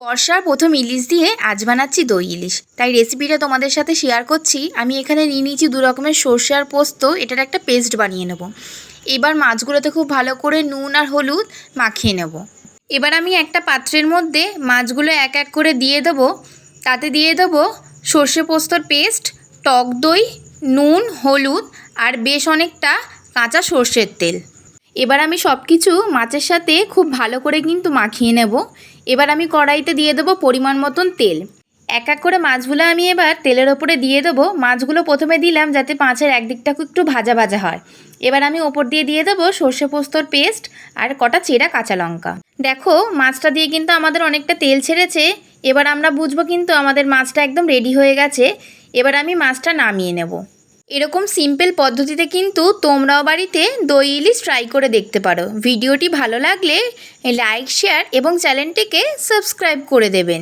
বর্ষার প্রথম ইলিশ দিয়ে আজ বানাচ্ছি দই ইলিশ। তাই রেসিপিটা তোমাদের সাথে শেয়ার করছি। আমি এখানে নিয়ে নিয়েছি 2 রকমের সর্ষে আর পোস্ত। এটার একটা পেস্ট বানিয়ে নেব। এবার মাছগুলোতে খুব ভালো করে নুন আর হলুদ মাখিয়ে নেব। এবার আমি একটা পাত্রের মধ্যে মাছগুলো এক এক করে দিয়ে দেবো। তাতে দিয়ে দেবো সর্ষে পোস্তর পেস্ট, টক দই, নুন, হলুদ আর বেশ অনেকটা কাঁচা সর্ষের তেল। এবার আমি সব কিছু মাছের সাথে খুব ভালো করে কিন্তু মাখিয়ে নেব। এবার আমি কড়াইতে দিয়ে দেবো পরিমাণ মতন তেল। এক এক করে মাছগুলো আমি এবার তেলের ওপরে দিয়ে দেবো। মাছগুলো প্রথমে দিলাম যাতে মাছের একদিকটা একটু ভাজা ভাজা হয়। এবার আমি ওপর দিয়ে দেবো সর্ষে পোস্তর পেস্ট আর কটা চেরা কাঁচা লঙ্কা। দেখো মাছটা দিয়ে কিন্তু আমাদের অনেকটা তেল ছেড়েছে। এবার আমরা বুঝবো কিন্তু আমাদের মাছটা একদম রেডি হয়ে গেছে। এবার আমি মাছটা নামিয়ে নেব। এরকম সিম্পল পদ্ধতিতে কিন্তু তোমরাও বাড়িতে দই ইলিশ ট্রাই করে দেখতে পারো। ভিডিওটি ভালো লাগলে লাইক, শেয়ার এবং চ্যানেলটিকে সাবস্ক্রাইব করে দেবেন।